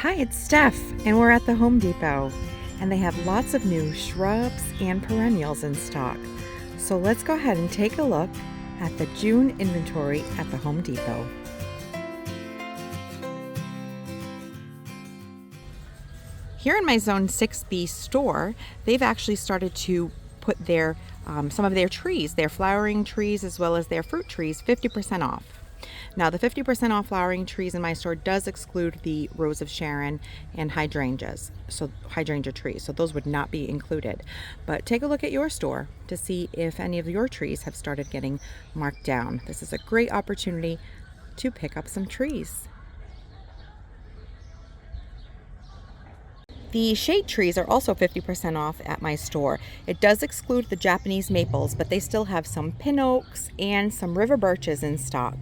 Hi, it's Steph, and we're at the Home Depot, and they have lots of new shrubs and perennials in stock. So let's go ahead and take a look at the June inventory at the Home Depot. Here in my Zone 6B store, they've actually started to put their some of their trees, their flowering trees as well as their fruit trees, 50% off. Now, the 50% off flowering trees in my store does exclude the Rose of Sharon and hydrangeas, so hydrangea trees, so those would not be included. But take a look at your store to see if any of your trees have started getting marked down. This is a great opportunity to pick up some trees. The shade trees are also 50% off at my store. It does exclude the Japanese maples, but they still have some pin oaks and some river birches in stock.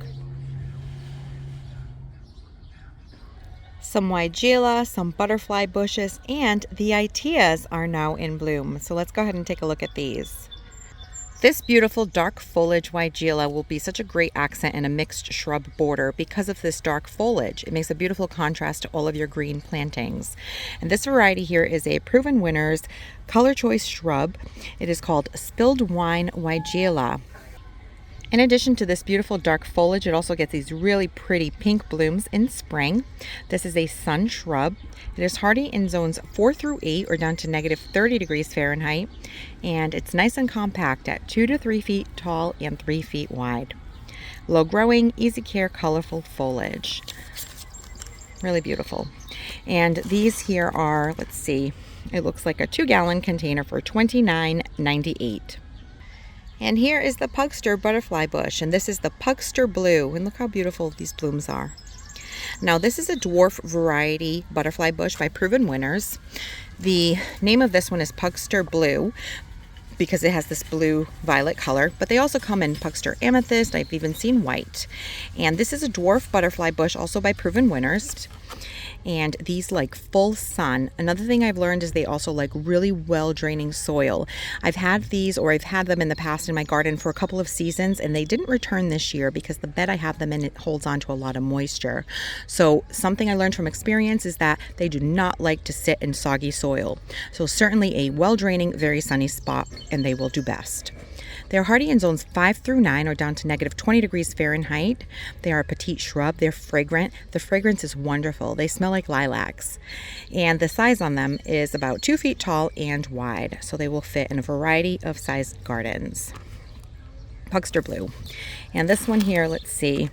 Some Weigela, some butterfly bushes, and the Iteas are now in bloom. So let's go ahead and take a look at these. This beautiful dark foliage Weigela will be such a great accent in a mixed shrub border because of this dark foliage. It makes a beautiful contrast to all of your green plantings. And this variety here is a Proven Winners color choice shrub. It is called Spilled Wine Weigela. In addition to this beautiful dark foliage, it also gets these really pretty pink blooms in spring. This is a sun shrub. It is hardy in zones 4 through 8 or down to -30 degrees Fahrenheit. And it's nice and compact at 2 to 3 feet tall and 3 feet wide. Low growing, easy care, colorful foliage. Really beautiful. And these here are, let's see, it looks like a 2-gallon container for $29.98. And here is the Pugster butterfly bush, and this is the Pugster Blue, and look how beautiful these blooms are. Now, this is a dwarf variety butterfly bush by Proven Winners. The name of this one is Pugster Blue because it has this blue violet color, but they also come in Pugster Amethyst. I've even seen white. And this is a dwarf butterfly bush also by Proven Winners. And these like full sun. Another thing I've learned is they also like really well draining soil. I've had these, or I've had them in the past in my garden for a couple of seasons, and they didn't return this year because the bed I have them in, it holds on to a lot of moisture. So something I learned from experience is that they do not like to sit in soggy soil. So certainly a well draining, very sunny spot, and they will do best. They're hardy in zones 5 through 9 or down to -20 degrees Fahrenheit. They are a petite shrub. They're fragrant. The fragrance is wonderful. They smell like lilacs. And the size on them is about 2 feet tall and wide. So they will fit in a variety of sized gardens. Pugster Blue. And this one here, let's see.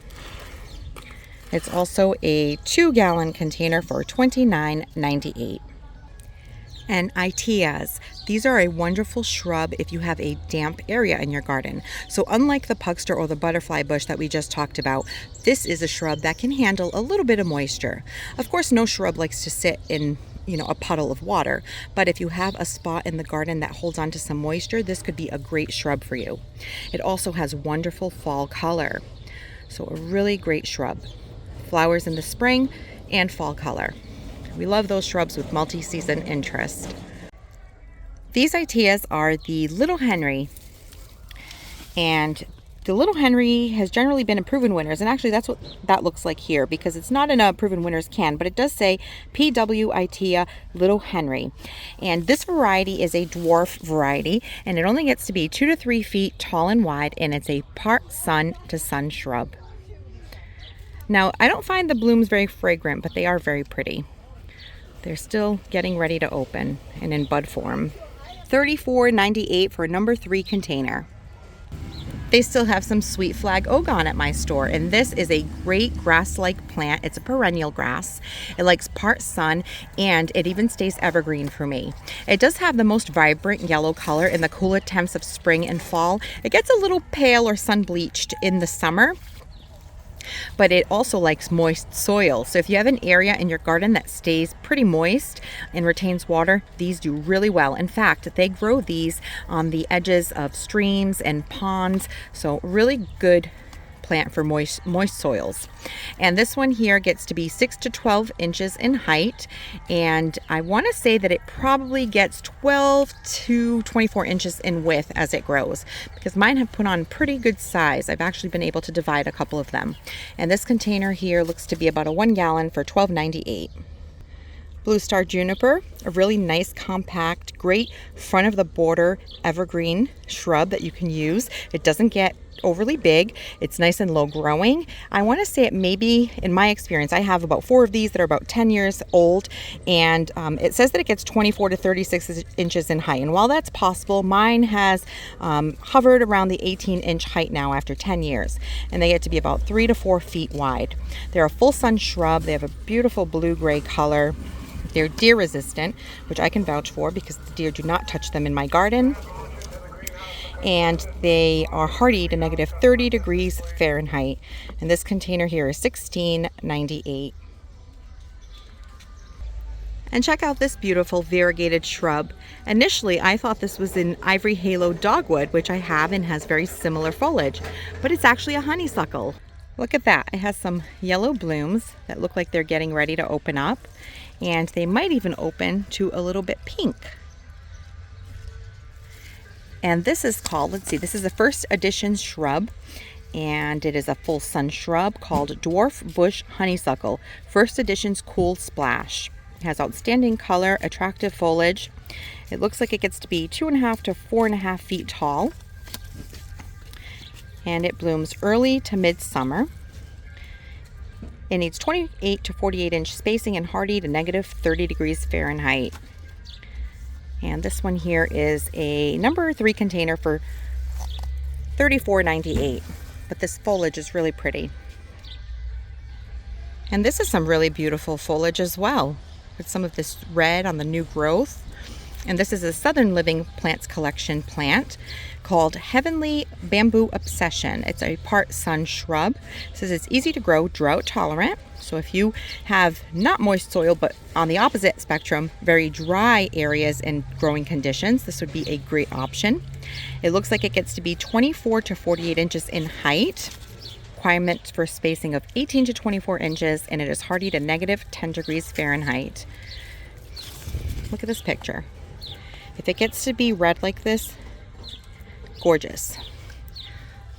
It's also a 2-gallon container for $29.98. And Iteas. These are a wonderful shrub if you have a damp area in your garden. So unlike the Pugster or the butterfly bush that we just talked about, this is a shrub that can handle a little bit of moisture. Of course, no shrub likes to sit in a puddle of water, but if you have a spot in the garden that holds on to some moisture, this could be a great shrub for you. It also has wonderful fall color. So a really great shrub. Flowers in the spring and fall color. We love those shrubs with multi-season interest. These Iteas are the Little Henry. And the Little Henry has generally been in Proven Winners. And actually that's what that looks like here, because it's not in a Proven Winners can, but it does say PW Itea Little Henry. And this variety is a dwarf variety, and it only gets to be 2 to 3 feet tall and wide, and it's a part sun to sun shrub. Now, I don't find the blooms very fragrant, but they are very pretty. They're still getting ready to open and in bud form. $34.98 for a number 3 container. They still have some sweet flag ogon at my store, and this is a great grass-like plant. It's a perennial grass. It likes part sun, and it even stays evergreen for me. It does have the most vibrant yellow color in the cooler temps of spring and fall. It gets a little pale or sun-bleached in the summer, but it also likes moist soil. So if you have an area in your garden that stays pretty moist and retains water, these do really well. In fact, they grow these on the edges of streams and ponds. So really good plant for moist soils. And this one here gets to be 6 to 12 inches in height, and I want to say that it probably gets 12 to 24 inches in width as it grows, because mine have put on pretty good size. I've actually been able to divide a couple of them. And this container here looks to be about a 1 gallon for $12.98. Blue Star Juniper, a really nice, compact, great front of the border evergreen shrub that you can use. It doesn't get overly big. It's nice and low growing. I want to say it maybe, in my experience, I have about 4 of these that are about 10 years old, and it says that it gets 24 to 36 inches in height. And while that's possible, mine has hovered around the 18-inch height now after 10 years, and they get to be about 3 to 4 feet wide. They're a full sun shrub. They have a beautiful blue-gray color. They're deer resistant, which I can vouch for because the deer do not touch them in my garden. And they are hardy to negative 30 degrees Fahrenheit. And this container here is $16.98. And check out this beautiful variegated shrub. Initially, I thought this was an ivory halo dogwood, which I have and has very similar foliage, but it's actually a honeysuckle. Look at that. It has some yellow blooms that look like they're getting ready to open up, and they might even open to a little bit pink. And this is called, let's see, this is a first edition shrub, and it is a full sun shrub called Dwarf Bush Honeysuckle, first edition's Cool Splash. It has outstanding color, attractive foliage. It looks like it gets to be 2.5 to 4.5 feet tall, and it blooms early to midsummer. It needs 28 to 48 inch spacing and hardy to negative 30 degrees Fahrenheit. And this one here is a number 3 container for $34.98. But this foliage is really pretty. And this is some really beautiful foliage as well, with some of this red on the new growth. And this is a Southern Living Plants Collection plant called Heavenly Bamboo Obsession. It's a part sun shrub. It says it's easy to grow, drought tolerant. So if you have not moist soil, but on the opposite spectrum, very dry areas and growing conditions, this would be a great option. It looks like it gets to be 24 to 48 inches in height. Requirement for spacing of 18 to 24 inches, and it is hardy to negative 10 degrees Fahrenheit. Look at this picture. If it gets to be red like this, gorgeous.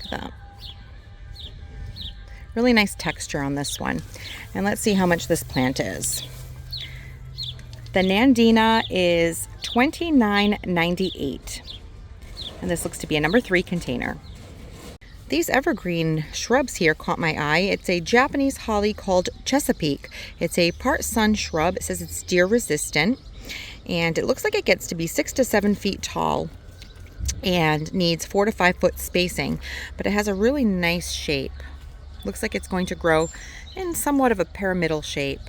Look at that. Really nice texture on this one. And let's see how much this plant is. The Nandina is $29.98. And this looks to be a number 3 container. These evergreen shrubs here caught my eye. It's a Japanese holly called Chesapeake. It's a part sun shrub. It says it's deer resistant. And it looks like it gets to be 6 to 7 feet tall and needs 4 to 5 foot spacing, but it has a really nice shape. Looks like it's going to grow in somewhat of a pyramidal shape.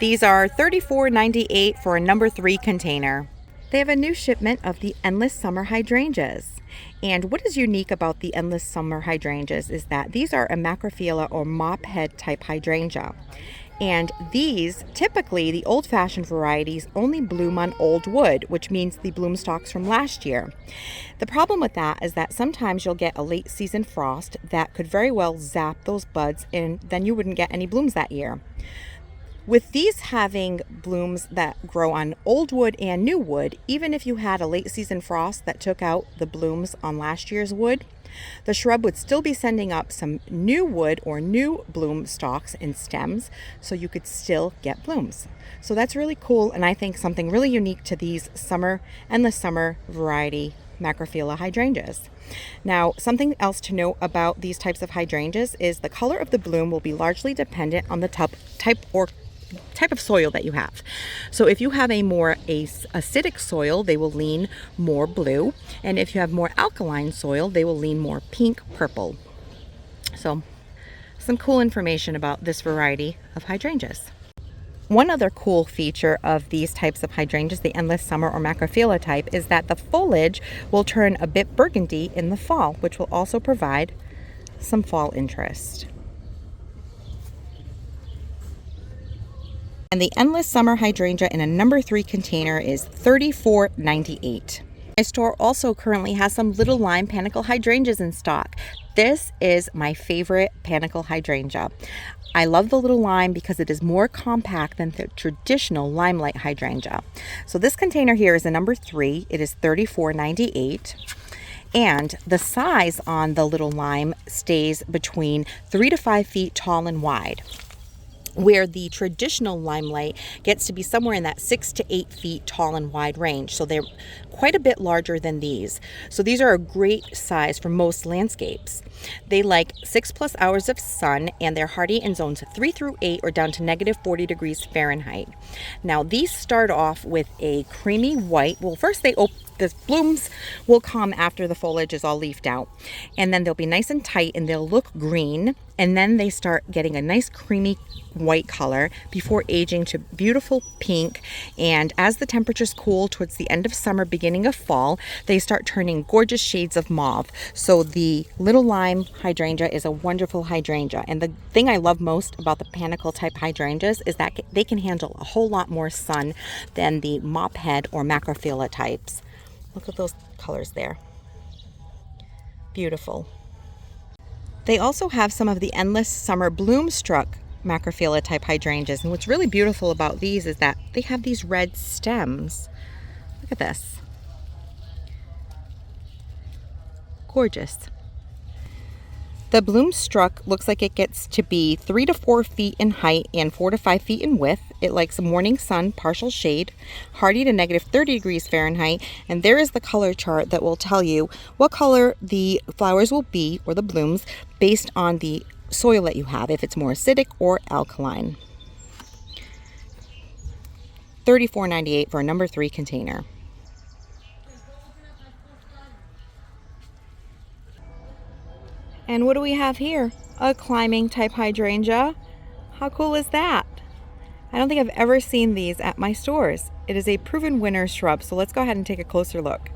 These are $34.98 for a number 3 container. They have a new shipment of the Endless Summer Hydrangeas. And what is unique about the Endless Summer Hydrangeas is that these are a macrophylla or mop head type hydrangea. And these, typically the old-fashioned varieties, only bloom on old wood, which means the bloom stalks from last year. The problem with that is that sometimes you'll get a late season frost that could very well zap those buds, and then you wouldn't get any blooms that year. With these having blooms that grow on old wood and new wood, even if you had a late season frost that took out the blooms on last year's wood, the shrub would still be sending up some new wood or new bloom stalks and stems, so you could still get blooms. So that's really cool, and I think something really unique to these endless summer variety macrophylla hydrangeas. Now, something else to note about these types of hydrangeas is the color of the bloom will be largely dependent on the type of soil that you have. So if you have a more acidic soil, they will lean more blue, and if you have more alkaline soil, they will lean more pink purple. So some cool information about this variety of hydrangeas. One other cool feature of these types of hydrangeas, the endless summer or macrophylla type, is that the foliage will turn a bit burgundy in the fall, which will also provide some fall interest. And the Endless Summer Hydrangea in a number 3 container is $34.98. My store also currently has some little lime panicle hydrangeas in stock. This is my favorite panicle hydrangea. I love the little lime because it is more compact than the traditional limelight hydrangea. So this container here is a number 3. It is $34.98. And the size on the little lime stays between 3 to 5 feet tall and wide, where the traditional limelight gets to be somewhere in that 6 to 8 feet tall and wide range. So they're quite a bit larger than these. So these are a great size for most landscapes. They like 6+ hours of sun, and they're hardy in zones 3 through 8 or down to -40 degrees Fahrenheit. Now these start off with a creamy white. Well, first the blooms will come after the foliage is all leafed out, and then they'll be nice and tight and they'll look green, and then they start getting a nice creamy white color before aging to beautiful pink. And as the temperatures cool towards the end of summer, beginning of fall, they start turning gorgeous shades of mauve. So the little lime hydrangea is a wonderful hydrangea, and the thing I love most about the panicle type hydrangeas is that they can handle a whole lot more sun than the mop head or macrophylla types. Look at those colors there. Beautiful. They also have some of the endless summer bloom struck macrophylla type hydrangeas, and what's really beautiful about these is that they have these red stems. Look at this. Gorgeous. The bloom struck looks like it gets to be 3 to 4 feet in height and 4 to 5 feet in width. It likes morning sun, partial shade, hardy to -30 degrees Fahrenheit, and there is the color chart that will tell you what color the flowers will be, or the blooms, based on the soil that you have, if it's more acidic or alkaline. $34.98 for a number 3 container. And what do we have here? A climbing type hydrangea. How cool is that? I don't think I've ever seen these at my stores. It is a proven winner shrub, so let's go ahead and take a closer look.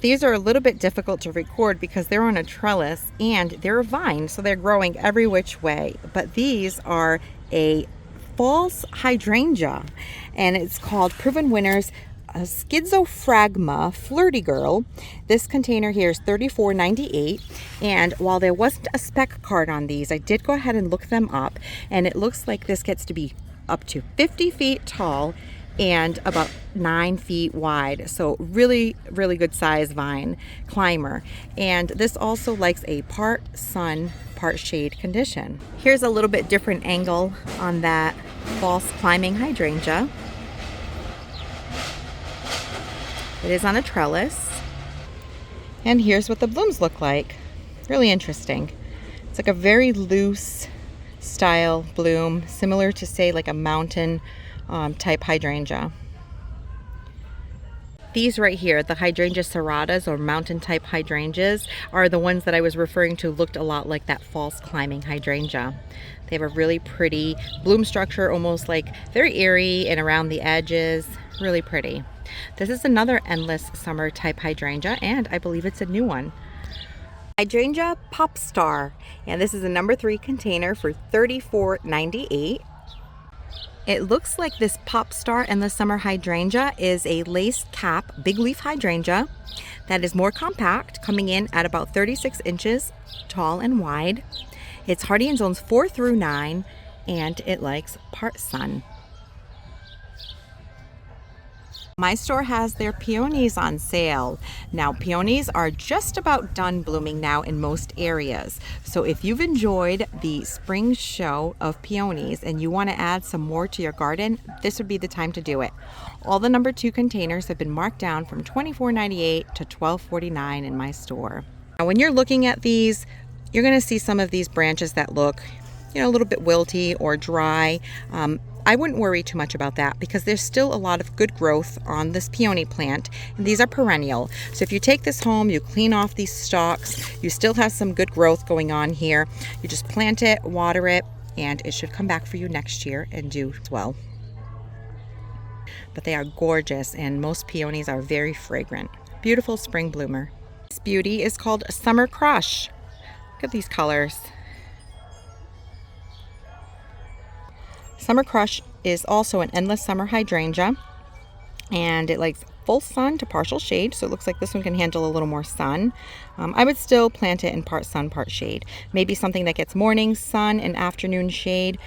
These are a little bit difficult to record because they're on a trellis and they're a vine, so they're growing every which way. But these are a false hydrangea, and it's called Proven Winners Schizophragma Flirty Girl. This container here is $34.98, and while there wasn't a spec card on these, I did go ahead and look them up, and it looks like this gets to be up to 50 feet tall and about 9 feet wide. So really, really good size vine climber. And this also likes a part sun, part shade condition. Here's a little bit different angle on that false climbing hydrangea. It is on a trellis. And here's what the blooms look like. Really interesting. It's like a very loose style bloom, similar to, say, like a mountain type hydrangea. These right here, the hydrangea serratas or mountain type hydrangeas, are the ones that I was referring to, looked a lot like that false climbing hydrangea. They have a really pretty bloom structure, almost like very airy and around the edges. Really pretty. This is another endless summer type hydrangea, and I believe it's a new one. Hydrangea Pop Star, and this is a number 3 container for $34.98. It looks like this Pop Star Endless Summer hydrangea is a lace cap big leaf hydrangea that is more compact, coming in at about 36 inches tall and wide. It's hardy in zones 4 through 9, and it likes part sun. My store has their peonies on sale. Now, peonies are just about done blooming now in most areas. So if you've enjoyed the spring show of peonies and you want to add some more to your garden, this would be the time to do it. All the number 2 containers have been marked down from $24.98 to $12.49 in my store. Now, when you're looking at these, you're going to see some of these branches that look, a little bit wilty or dry. I wouldn't worry too much about that because there's still a lot of good growth on this peony plant, and these are perennial. So if you take this home, you clean off these stalks, you still have some good growth going on here. You just plant it, water it, and it should come back for you next year and do well. But they are gorgeous, and most peonies are very fragrant. Beautiful spring bloomer. This beauty is called Summer Crush. Look at these colors. Summer Crush is also an endless summer hydrangea, and it likes full sun to partial shade, so it looks like this one can handle a little more sun. I would still plant it in part sun, part shade. Maybe something that gets morning sun and afternoon shade.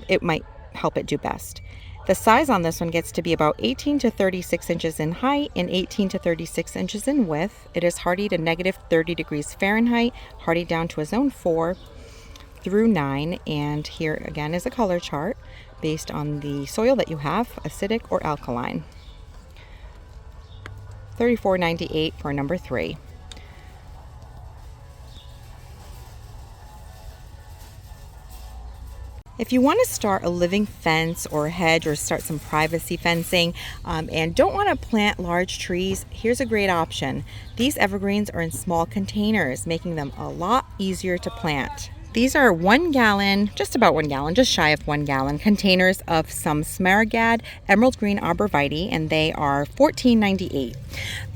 It might help it do best. The size on this one gets to be about 18 to 36 inches in height and 18 to 36 inches in width. It is hardy to negative 30 degrees Fahrenheit, hardy down to a zone 4 through 9. And here again is a color chart based on the soil that you have, acidic or alkaline. $34.98 for number 3. If you want to start a living fence or hedge or start some privacy fencing and don't want to plant large trees, here's a great option. These evergreens are in small containers, making them a lot easier to plant. These are 1 gallon, just about 1 gallon, just shy of 1 gallon containers of some Smaragd Emerald Green Arborvitae, and they are $14.98.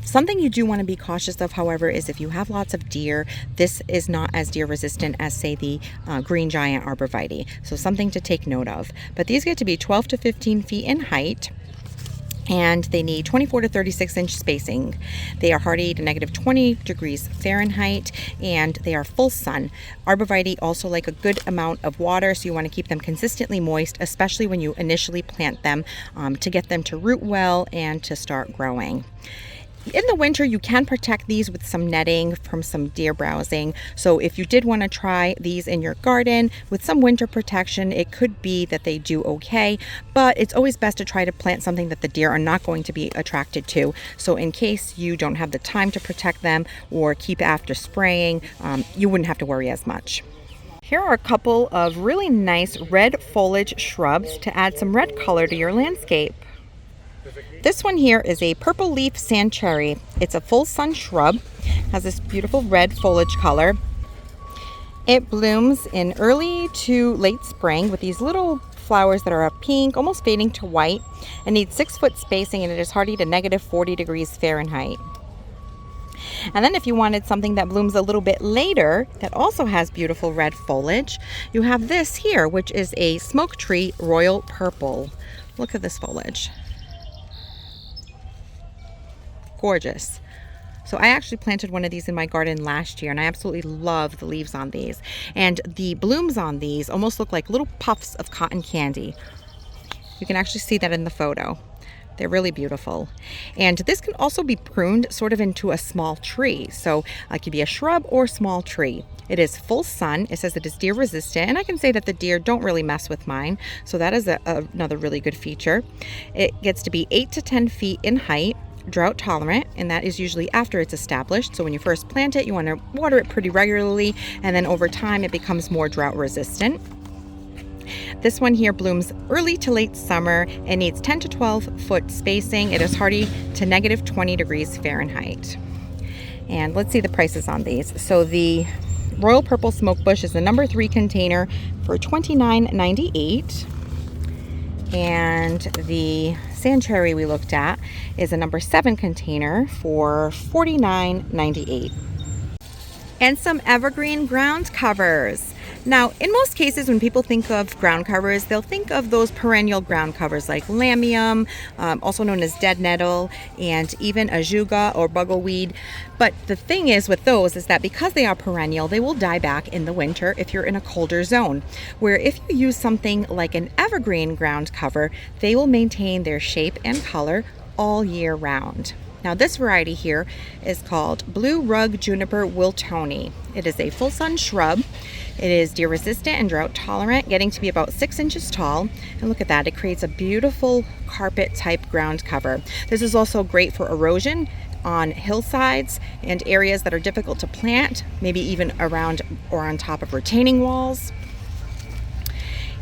Something you do want to be cautious of, however, is if you have lots of deer, this is not as deer resistant as, say, the Green Giant Arborvitae. So something to take note of. But these get to be 12 to 15 feet in height, and they need 24 to 36 inch spacing. They are hardy to negative 20 degrees Fahrenheit, and they are full sun. Arborvitae also like a good amount of water, so you want to keep them consistently moist, especially when you initially plant them, to get them to root well and to start growing. In the winter, you can protect these with some netting from some deer browsing. So if you did want to try these in your garden with some winter protection, it could be that they do okay, but it's always best to try to plant something that the deer are not going to be attracted to. So in case you don't have the time to protect them or keep after spraying, you wouldn't have to worry as much. Here are a couple of really nice red foliage shrubs to add some red color to your landscape. This one here is a purple leaf sand cherry. It's a full sun shrub, has this beautiful red foliage color. It blooms in early to late spring with these little flowers that are a pink, almost fading to white, and needs 6-foot spacing, and it is hardy to negative 40 degrees Fahrenheit. And then if you wanted something that blooms a little bit later that also has beautiful red foliage, you have this here, which is a smoke tree royal purple. Look at this foliage. Gorgeous. So I actually planted one of these in my garden last year, and I absolutely love the leaves on these. And the blooms on these almost look like little puffs of cotton candy. You can actually see that in the photo. They're really beautiful. And this can also be pruned sort of into a small tree. So it could be a shrub or small tree. It is full sun. It says it is deer resistant, and I can say that the deer don't really mess with mine. So that is another really good feature. It gets to be 8 to 10 feet in height, drought tolerant, and that is usually after it's established. So when you first plant it, you want to water it pretty regularly, and then over time it becomes more drought resistant. This one here blooms early to late summer and needs 10 to 12 foot spacing. It is hardy to negative 20 degrees Fahrenheit. And let's see the prices on these. So the Royal Purple Smoke Bush is the number 3 container for $29.98. And the Sand Cherry we looked at is a number 7 container for $49.98. And some evergreen ground covers. Now, in most cases, when people think of ground covers, they'll think of those perennial ground covers like lamium, also known as dead nettle, and even ajuga or buggleweed. But the thing is with those is that because they are perennial, they will die back in the winter if you're in a colder zone. Where if you use something like an evergreen ground cover, they will maintain their shape and color all year round. Now this variety here is called Blue Rug Juniper Wiltoni. It is a full sun shrub. It is deer resistant and drought tolerant, getting to be about 6 inches tall. And look at that, it creates a beautiful carpet type ground cover. This is also great for erosion on hillsides and areas that are difficult to plant, maybe even around or on top of retaining walls.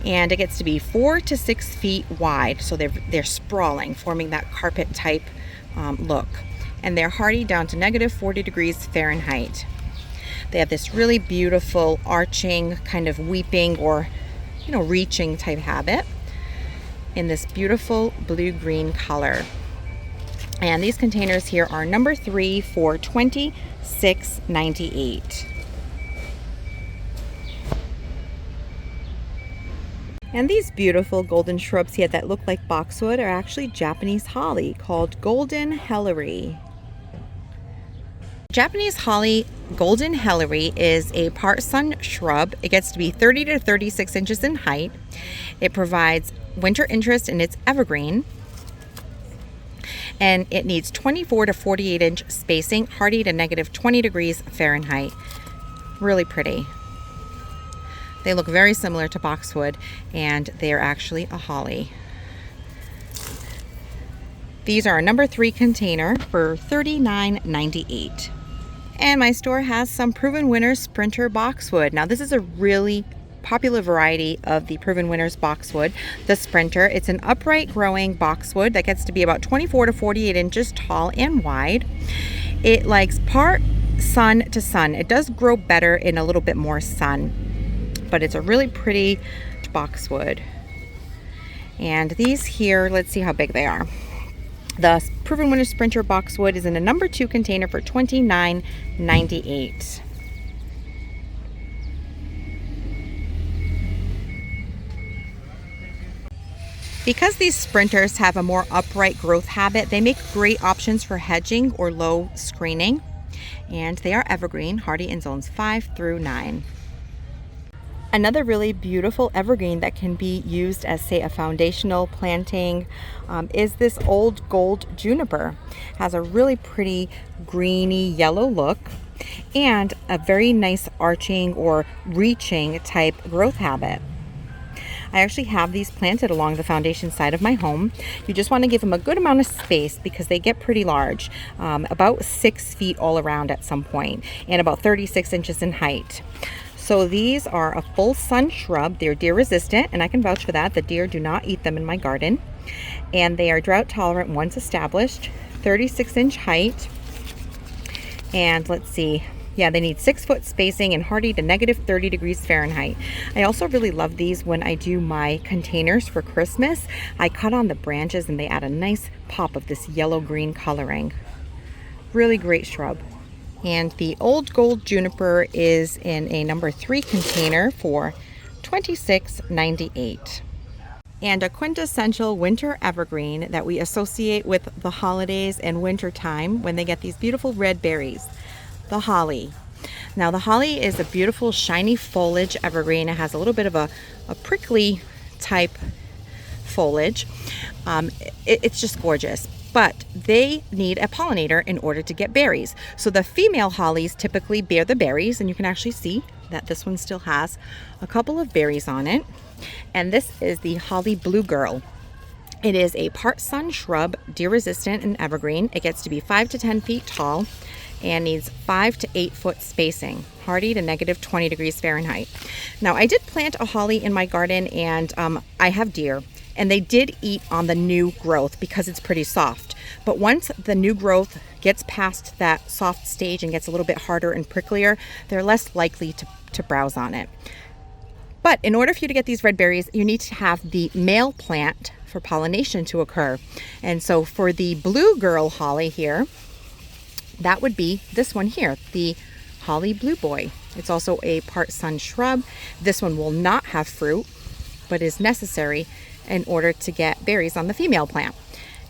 And it gets to be 4 to 6 feet wide, so they're sprawling, forming that carpet type look. And they're hardy down to negative 40 degrees Fahrenheit. They have this really beautiful arching, kind of weeping or, reaching type habit in this beautiful blue-green color. And these containers here are number 3 for $26.98. And these beautiful golden shrubs here that look like boxwood are actually Japanese holly called golden hellery. Japanese holly golden hellery is a part sun shrub. It gets to be 30 to 36 inches in height. It provides winter interest and it's evergreen. And it needs 24 to 48 inch spacing, hardy to negative 20 degrees Fahrenheit. Really pretty. They look very similar to boxwood, and they are actually a holly. These are a number 3 container for $39.98. And my store has some Proven Winners Sprinter boxwood. Now this is a really popular variety of the Proven Winners boxwood, the Sprinter. It's an upright growing boxwood that gets to be about 24 to 48 inches tall and wide. It likes part sun to sun. It does grow better in a little bit more sun, but it's a really pretty boxwood. And these here, let's see how big they are. The Proven Winners Sprinter boxwood is in a number 2 container for $29.98. Because these sprinters have a more upright growth habit, they make great options for hedging or low screening. And they are evergreen, hardy in zones 5 through 9. Another really beautiful evergreen that can be used as, say, a foundational planting is this old gold juniper. Has a really pretty greeny yellow look and a very nice arching or reaching type growth habit. I actually have these planted along the foundation side of my home. You just want to give them a good amount of space because they get pretty large, about 6 feet all around at some point, and about 36 inches in height. So these are a full sun shrub. They're deer resistant, and I can vouch for that. The deer do not eat them in my garden. And they are drought tolerant once established, 36-inch height. And let's see, yeah, they need 6-foot spacing and hardy to negative 30 degrees Fahrenheit. I also really love these when I do my containers for Christmas. I cut on the branches and they add a nice pop of this yellow-green coloring. Really great shrub. And the old gold juniper is in a number 3 container for $26.98. And a quintessential winter evergreen that we associate with the holidays and winter time when they get these beautiful red berries, the holly. Now the holly is a beautiful shiny foliage evergreen. It has a little bit of a prickly type foliage. It's just gorgeous. But they need a pollinator in order to get berries. So the female hollies typically bear the berries, and you can actually see that this one still has a couple of berries on it. And this is the holly blue girl. It is a part sun shrub, deer resistant and evergreen. It gets to be 5 to 10 feet tall and needs 5 to 8 foot spacing, hardy to negative 20 degrees Fahrenheit. Now I did plant a holly in my garden, and I have deer. And they did eat on the new growth because it's pretty soft. But once the new growth gets past that soft stage and gets a little bit harder and pricklier, they're less likely to browse on it. But in order for you to get these red berries, you need to have the male plant for pollination to occur. And so for the blue girl holly here, that would be this one here, the holly blue boy. It's also a part sun shrub. This one will not have fruit, but is necessary in order to get berries on the female plant.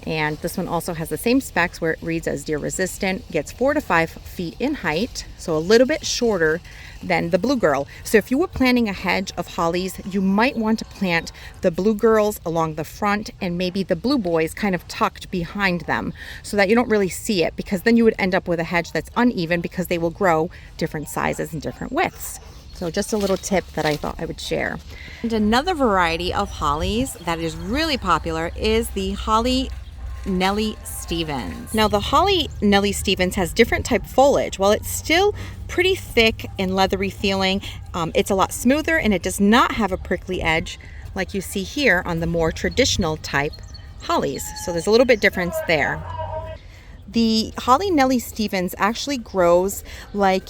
And this one also has the same specs where it reads as deer resistant, gets 4 to 5 feet in height, so a little bit shorter than the blue girl. So if you were planting a hedge of hollies, you might want to plant the blue girls along the front and maybe the blue boys kind of tucked behind them so that you don't really see it, because then you would end up with a hedge that's uneven because they will grow different sizes and different widths. So just a little tip that I thought I would share. And another variety of hollies that is really popular is the holly Nellie Stevens. Now the holly Nellie Stevens has different type foliage. While it's still pretty thick and leathery feeling, it's a lot smoother and it does not have a prickly edge like you see here on the more traditional type hollies. So there's a little bit difference there. The holly Nellie Stevens actually grows like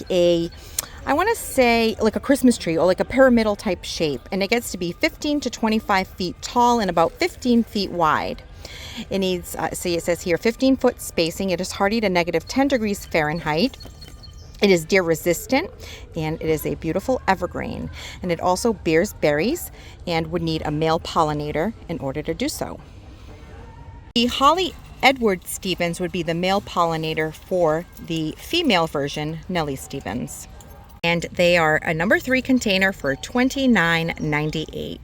I want to say like a Christmas tree or like a pyramidal type shape, and it gets to be 15 to 25 feet tall and about 15 feet wide. It needs, see, it says here 15-foot spacing. It is hardy to negative 10 degrees Fahrenheit. It is deer resistant, and it is a beautiful evergreen. And it also bears berries and would need a male pollinator in order to do so. The holly Edward Stevens would be the male pollinator for the female version, Nellie Stevens. And they are a number 3 container for $29.98.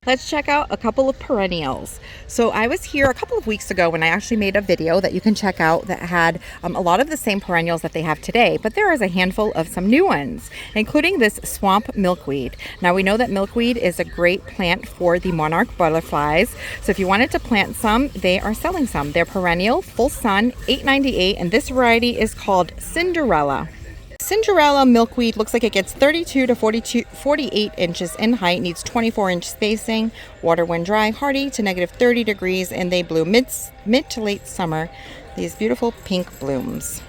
Let's check out a couple of perennials. So I was here a couple of weeks ago when I actually made a video that you can check out that had a lot of the same perennials that they have today, but there is a handful of some new ones, including this swamp milkweed. Now we know that milkweed is a great plant for the monarch butterflies. So if you wanted to plant some, they are selling some. They're perennial, full sun, $8.98, and this variety is called Cinderella. Cinderella milkweed looks like it gets 32 to 48 inches in height, needs 24-inch spacing, water when dry, hardy to -30 degrees, and they bloom mid to late summer. These beautiful pink blooms.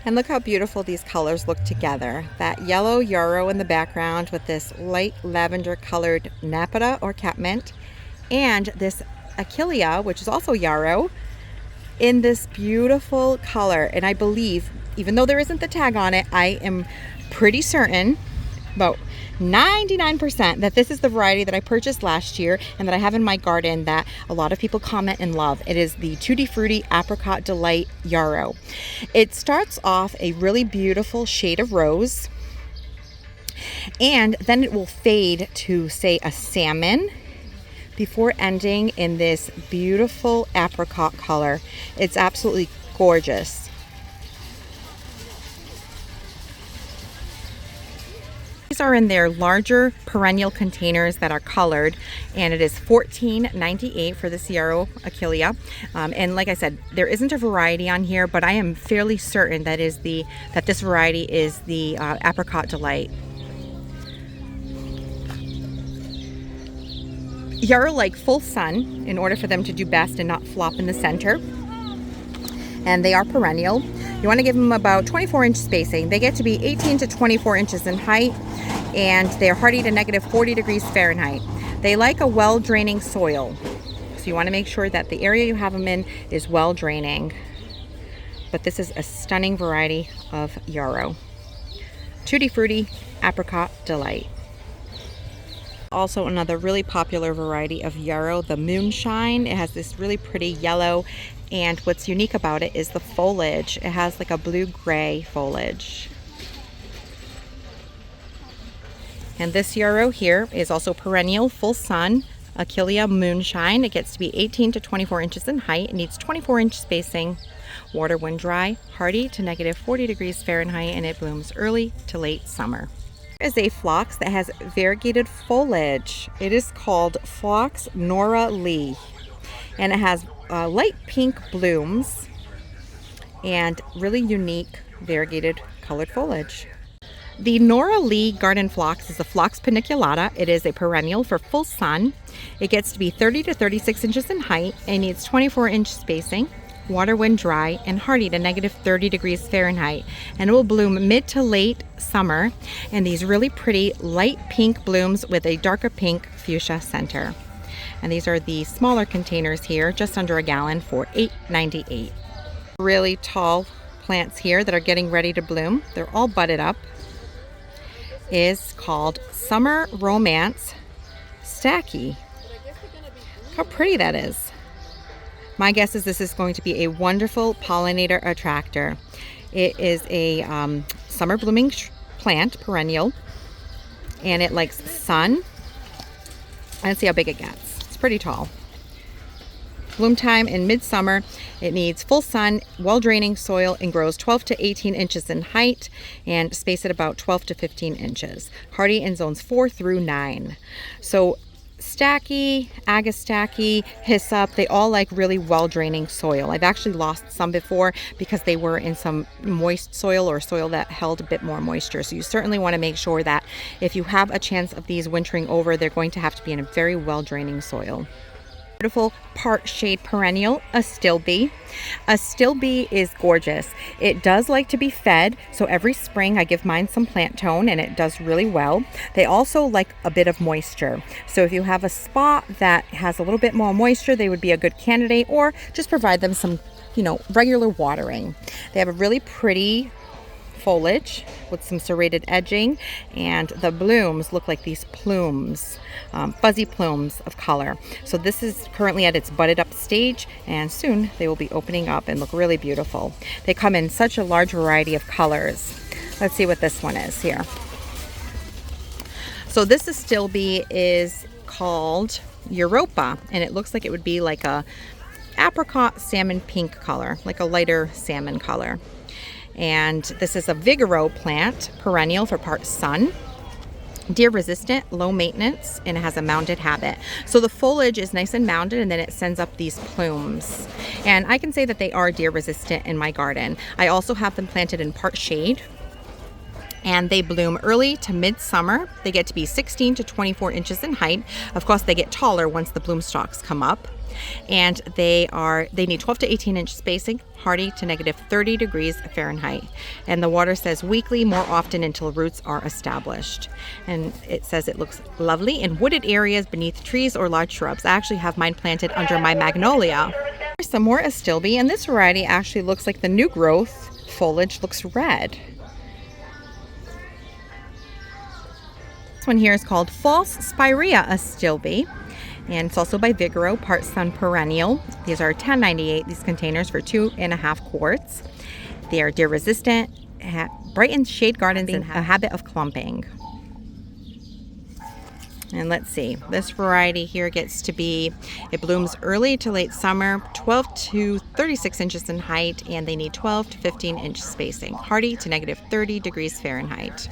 And look how beautiful these colors look together. That yellow yarrow in the background with this light lavender colored napata or catmint, and this achillea, which is also yarrow, in this beautiful color. And I believe, even though there isn't the tag on it, I am pretty certain, about 99%, that this is the variety that I purchased last year and that I have in my garden that a lot of people comment and love. It is the Tutti Frutti Apricot Delight Yarrow. It starts off a really beautiful shade of rose, and then it will fade to, say, a salmon, before ending in this beautiful apricot color. It's absolutely gorgeous. These are in their larger perennial containers that are colored, and it is $14.98 for this yarrow achillea. And like I said, there isn't a variety on here, but I am fairly certain that this variety is the Apricot Delight. Yarrow like full sun in order for them to do best and not flop in the center. And they are perennial. You want to give them about 24-inch spacing. They get to be 18 to 24 inches in height, and they're hardy to -40 degrees Fahrenheit. They like a well-draining soil. So you want to make sure that the area you have them in is well draining. But this is a stunning variety of yarrow. Tutti Frutti Apricot Delight. Also another really popular variety of yarrow, the Moonshine. It has this really pretty yellow, and what's unique about it is the foliage. It has like a blue-gray foliage. And this yarrow here is also perennial, full sun, Achillea Moonshine. It gets to be 18 to 24 inches in height. It needs 24-inch spacing, water when dry, hardy to -40 degrees Fahrenheit, and it blooms early to late summer. Is a phlox that has variegated foliage. It is called Phlox Nora Lee, and it has light pink blooms and really unique variegated colored foliage. The Nora Lee garden phlox is a Phlox paniculata. It is a perennial for full sun. It gets to be 30 to 36 inches in height and needs 24-inch spacing, water when dry, and hardy to -30 degrees Fahrenheit, and it will bloom mid to late summer. And these really pretty light pink blooms with a darker pink fuchsia center. And these are the smaller containers here, just under a gallon, for $8.98. Really tall plants here that are getting ready to bloom. They're all budded up. Is called Summer Romance Stacky. Look how pretty that is. My guess is this is going to be a wonderful pollinator attractor. It is a summer blooming plant, perennial, and it likes sun. Let's see how big it gets. It's pretty tall. Bloom time in midsummer. It needs full sun, well-draining soil, and grows 12 to 18 inches in height and spaced at about 12 to 15 inches. Hardy in zones 4 through 9. So Stacky, Agastacky, Hyssop, they all like really well-draining soil. I've actually lost some before because they were in some moist soil or soil that held a bit more moisture. So you certainly want to make sure that if you have a chance of these wintering over, they're going to have to be in a very well-draining soil. Beautiful part shade perennial, Astilbe. Astilbe is gorgeous. It does like to be fed, so every spring I give mine some plant tone and it does really well. They also like a bit of moisture, so if you have a spot that has a little bit more moisture, they would be a good candidate, or just provide them some, regular watering. They have a really pretty foliage with some serrated edging, and the blooms look like these plumes, fuzzy plumes of color. So this is currently at its budded up stage, and soon they will be opening up and look really beautiful. They come in such a large variety of colors. Let's see what this one is here. So this Astilbe is called Europa, and it looks like it would be like a apricot salmon pink color, like a lighter salmon color. And this is a Vigoro plant, perennial for part sun. Deer resistant, low maintenance, and it has a mounded habit. So the foliage is nice and mounded, and then it sends up these plumes. And I can say that they are deer resistant in my garden. I also have them planted in part shade, and they bloom early to midsummer. They get to be 16 to 24 inches in height. Of course, they get taller once the bloom stalks come up. And they need 12 to 18 inch spacing, hardy to negative 30 degrees Fahrenheit. And the water says weekly, more often until roots are established. And it says it looks lovely in wooded areas beneath trees or large shrubs. I actually have mine planted under my magnolia. Here's some more Astilbe, and this variety actually looks like the new growth foliage looks red. This one here is called False Spirea Astilbe. And it's also by Vigoro, part sun perennial. These are $10.98, these containers for 2.5 quarts. They are deer resistant, brighten shade gardens, and a habit of clumping. And let's see, this variety here gets to be, it blooms early to late summer, 12 to 36 inches in height, and they need 12 to 15 inch spacing, hardy to negative 30 degrees Fahrenheit.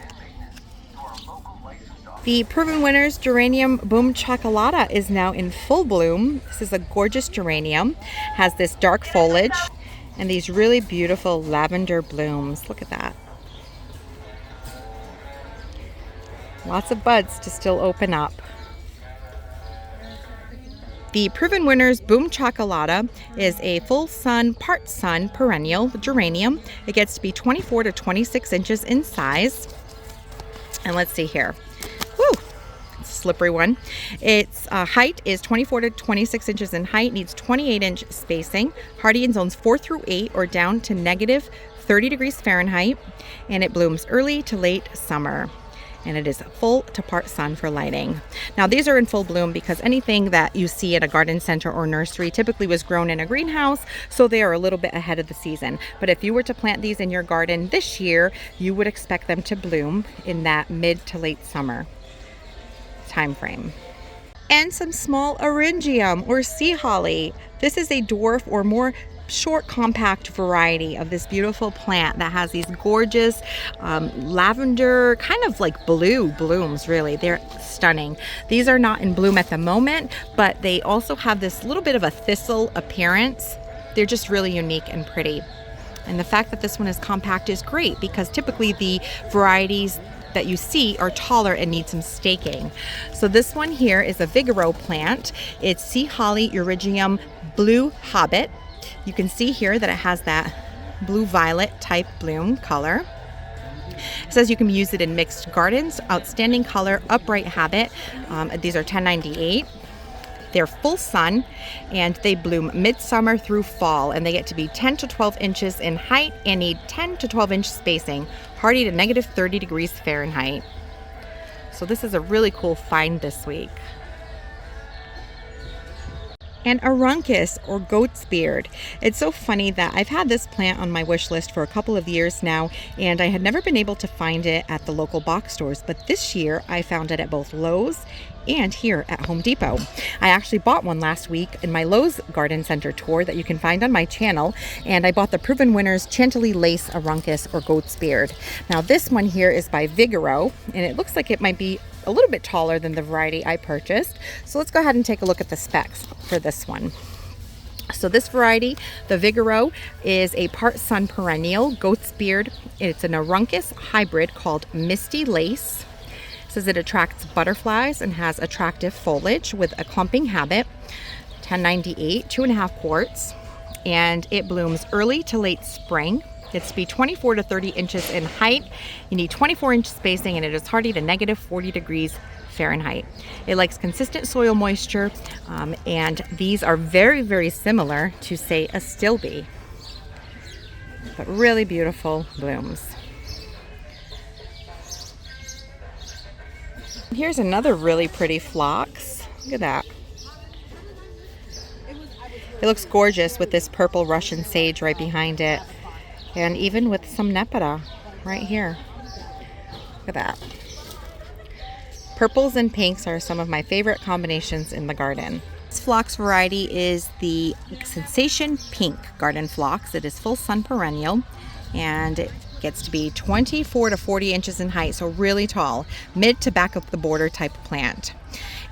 The Proven Winners Geranium Boom Chocolata is now in full bloom. This is a gorgeous geranium, has this dark foliage and these really beautiful lavender blooms. Look at that. Lots of buds to still open up. The Proven Winners Boom Chocolata is a full sun, part sun perennial geranium. It gets to be 24 to 26 inches in size. And let's see here. Slippery one. Its height is 24 to 26 inches in height, needs 28 inch spacing, hardy in zones 4 through 8 or down to negative 30 degrees Fahrenheit, and it blooms early to late summer. And it is full to part sun for lighting. Now these are in full bloom because anything that you see at a garden center or nursery typically was grown in a greenhouse, so they are a little bit ahead of the season. But if you were to plant these in your garden this year, you would expect them to bloom in that mid to late summer time frame. And some small Hydrangea or sea holly. This is a dwarf or more short compact variety of this beautiful plant that has these gorgeous lavender, kind of like blue blooms. Really, they're stunning. These are not in bloom at the moment, but they also have this little bit of a thistle appearance. They're just really unique and pretty. And the fact that this one is compact is great because typically the varieties that you see are taller and need some staking. So this one here is a Vigoro plant. It's Sea Holly Hydrangea Blue Hobbit. You can see here that it has that blue violet type bloom color. It says you can use it in mixed gardens. Outstanding color, upright habit. These are $10.98. They're full sun and they bloom midsummer through fall, and they get to be 10 to 12 inches in height and need 10 to 12 inch spacing, hardy to negative 30 degrees Fahrenheit. So this is a really cool find this week. And Aruncus or goat's beard. It's so funny that I've had this plant on my wish list for a couple of years now, and I had never been able to find it at the local box stores, but this year I found it at both Lowe's and here at Home Depot. I actually bought one last week in my Lowe's Garden Center tour that you can find on my channel, and I bought the Proven Winners Chantilly Lace Aruncus or goat's beard. Now this one here is by Vigoro, and it looks like it might be a little bit taller than the variety I purchased. So let's go ahead and take a look at the specs for this one. So this variety, the Vigoro, is a part sun perennial goat's beard. It's an Aruncus hybrid called Misty Lace. It says it attracts butterflies and has attractive foliage with a clumping habit. $10.98, 2.5 quarts, and it blooms early to late spring. It's to be 24 to 30 inches in height. You need 24 inch spacing, and it is hardy to negative 40 degrees Fahrenheit. It likes consistent soil moisture, and these are very, very similar to, say, Astilbe, but really beautiful blooms. Here's another really pretty phlox. Look at that. It looks gorgeous with this purple Russian sage right behind it, and even with some nepeta right here. Look at that. Purples and pinks are some of my favorite combinations in the garden. This phlox variety is the Sensation Pink Garden Phlox. It is full sun perennial, and it gets to be 24 to 40 inches in height, so really tall, mid to back of the border type plant.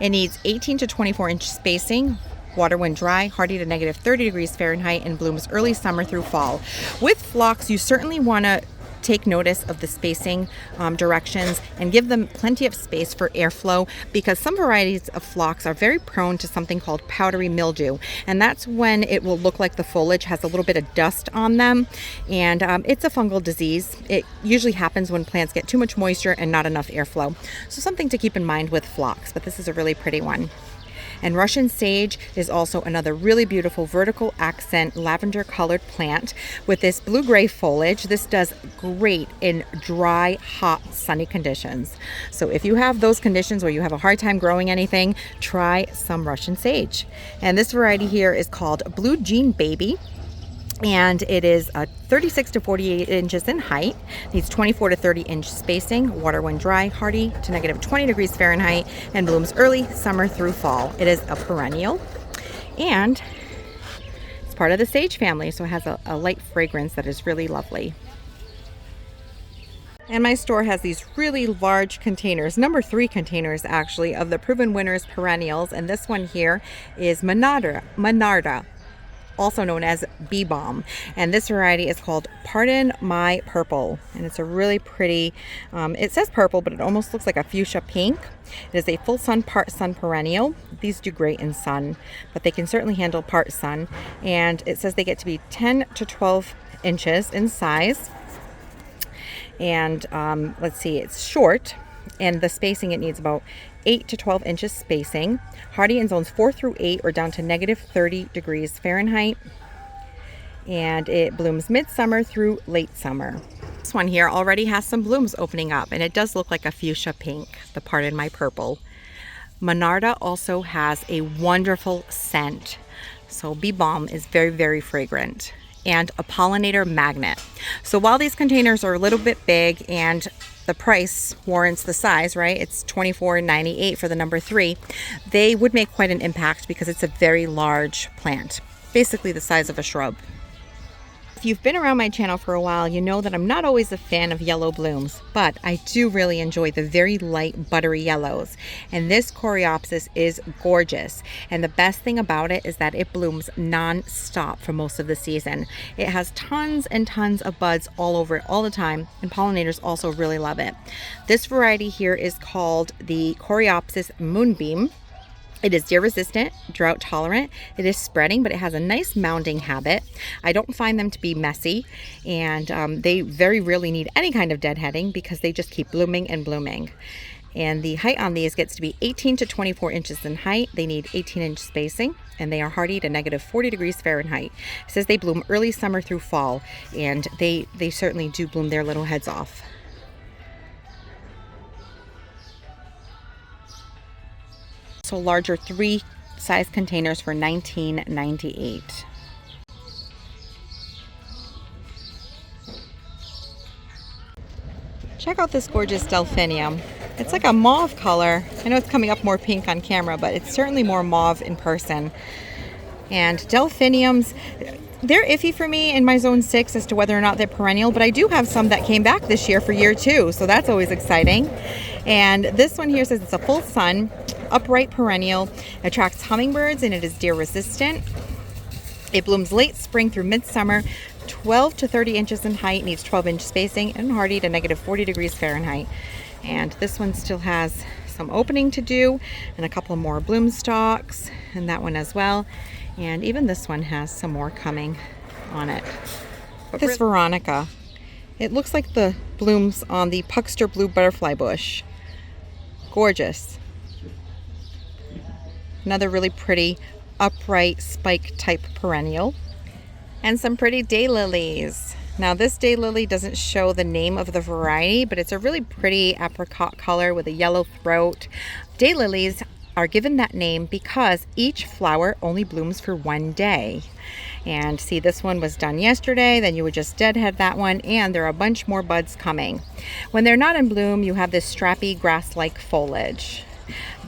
It needs 18 to 24 inch spacing, water when dry, hardy to negative 30 degrees Fahrenheit, and blooms early summer through fall. With phlox, you certainly want to take notice of the spacing directions and give them plenty of space for airflow, because some varieties of phlox are very prone to something called powdery mildew, and that's when it will look like the foliage has a little bit of dust on them, and it's a fungal disease. It usually happens when plants get too much moisture and not enough airflow, so something to keep in mind with phlox. But this is a really pretty one. And Russian sage is also another really beautiful vertical accent lavender colored plant with this blue-gray foliage. This does great in dry, hot, sunny conditions. So if you have those conditions where you have a hard time growing anything, try some Russian sage. And this variety here is called Blue Jean Baby. And it is 36 to 48 inches in height, needs 24 to 30 inch spacing, water when dry, hardy to negative 20 degrees Fahrenheit, and blooms early summer through fall. It is a perennial, and it's part of the sage family, so it has a light fragrance that is really lovely. And my store has these really large containers, number 3 containers actually, of the Proven Winners perennials, and this one here is Monarda, also known as Bee Balm, and this variety is called Pardon My Purple, and it's a really pretty, it says purple, but it almost looks like a fuchsia pink. It is a full sun, part sun perennial. These do great in sun, but they can certainly handle part sun, and it says they get to be 10 to 12 inches in size, and let's see, it's short, and the spacing, it needs about 8 to 12 inches spacing, hardy in zones 4 through 8 or down to negative 30 degrees Fahrenheit, and it blooms midsummer through late summer. This one here already has some blooms opening up, and it does look like a fuchsia pink, the Pardon My Purple. Monarda also has a wonderful scent, so Bee Balm is very, very fragrant, and a pollinator magnet. So while these containers are a little bit big and the price warrants the size, right? It's $24.98 for the number 3. They would make quite an impact because it's a very large plant, basically the size of a shrub. If you've been around my channel for a while, you know that I'm not always a fan of yellow blooms, but I do really enjoy the very light buttery yellows. And this Coreopsis is gorgeous. And the best thing about it is that it blooms non-stop for most of the season. It has tons and tons of buds all over it all the time, and pollinators also really love it. This variety here is called the Coreopsis Moonbeam. It is deer resistant, drought tolerant. It is spreading, but it has a nice mounding habit. I don't find them to be messy, and they very rarely need any kind of deadheading because they just keep blooming and blooming. And the height on these gets to be 18 to 24 inches in height. They need 18-inch spacing, and they are hardy to negative 40 degrees Fahrenheit. It says they bloom early summer through fall, and they certainly do bloom their little heads off. So larger 3 size containers for $19.98. Check out this gorgeous delphinium. It's like a mauve color. I know it's coming up more pink on camera, but it's certainly more mauve in person. And delphiniums, they're iffy for me in my zone 6 as to whether or not they're perennial, but I do have some that came back this year for year 2, so that's always exciting. And this one here says it's a full sun, upright perennial, attracts hummingbirds, and it is deer resistant. It blooms late spring through midsummer, 12 to 30 inches in height, needs 12-inch spacing, and hardy to negative 40 degrees Fahrenheit. And this one still has some opening to do, and a couple more bloom stalks, and that one as well. And even this one has some more coming on it. But this Veronica, it looks like the blooms on the Puckster blue butterfly bush. Gorgeous. Another really pretty upright spike type perennial. And some pretty daylilies. Now this daylily doesn't show the name of the variety, but it's a really pretty apricot color with a yellow throat. Daylilies are given that name because each flower only blooms for one day. And see, this one was done yesterday, then you would just deadhead that one, and there are a bunch more buds coming. When they're not in bloom, you have this strappy grass-like foliage.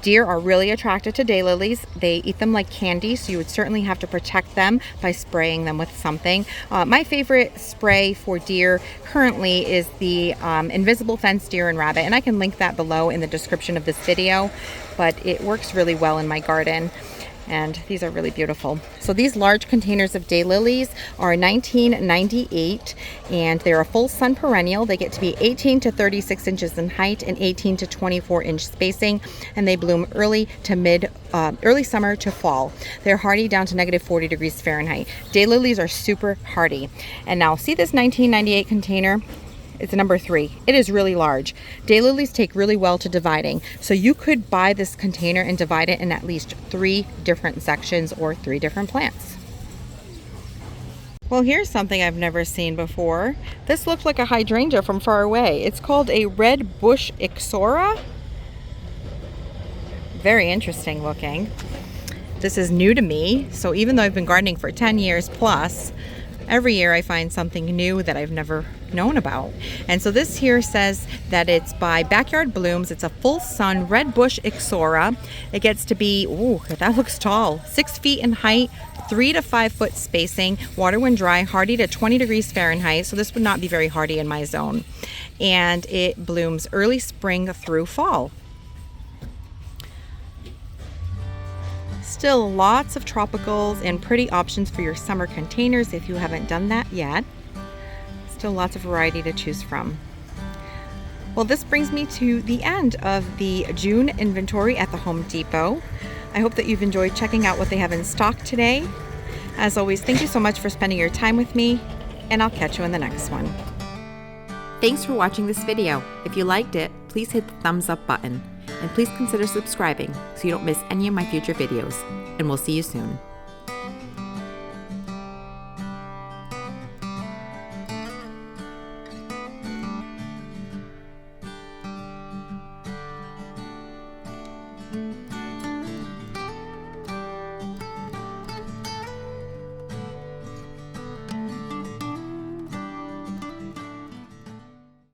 Deer are really attracted to daylilies. They eat them like candy, so you would certainly have to protect them by spraying them with something. My favorite spray for deer currently is the Invisible Fence Deer and Rabbit, and I can link that below in the description of this video, but it works really well in my garden. And these are really beautiful. So these large containers of daylilies are $19.98, and they're a full sun perennial. They get to be 18 to 36 inches in height and 18 to 24 inch spacing, and they bloom early summer to fall. They're hardy down to -40 degrees Fahrenheit. Daylilies are super hardy. And now see this 1998 container? It's number 3. It is really large. Daylilies take really well to dividing. So you could buy this container and divide it in at least 3 different sections or 3 different plants. Well, here's something I've never seen before. This looks like a hydrangea from far away. It's called a red bush ixora. Very interesting looking. This is new to me. So even though I've been gardening for 10 years plus, every year I find something new that I've never known about. And so this here says that it's by Backyard Blooms. It's a full sun red bush ixora. It gets to be, ooh, that looks tall, 6 feet in height, 3 to 5 foot spacing, water when dry, hardy to 20 degrees Fahrenheit. So this would not be very hardy in my zone. And it blooms early spring through fall. Still lots of tropicals and pretty options for your summer containers if you haven't done that yet. Still lots of variety to choose from. Well, this brings me to the end of the June inventory at the Home Depot. I hope that you've enjoyed checking out what they have in stock today. As always, thank you so much for spending your time with me, and I'll catch you in the next one. Thanks for watching this video. If you liked it, please hit the thumbs up button. And please consider subscribing so you don't miss any of my future videos. And we'll see you soon.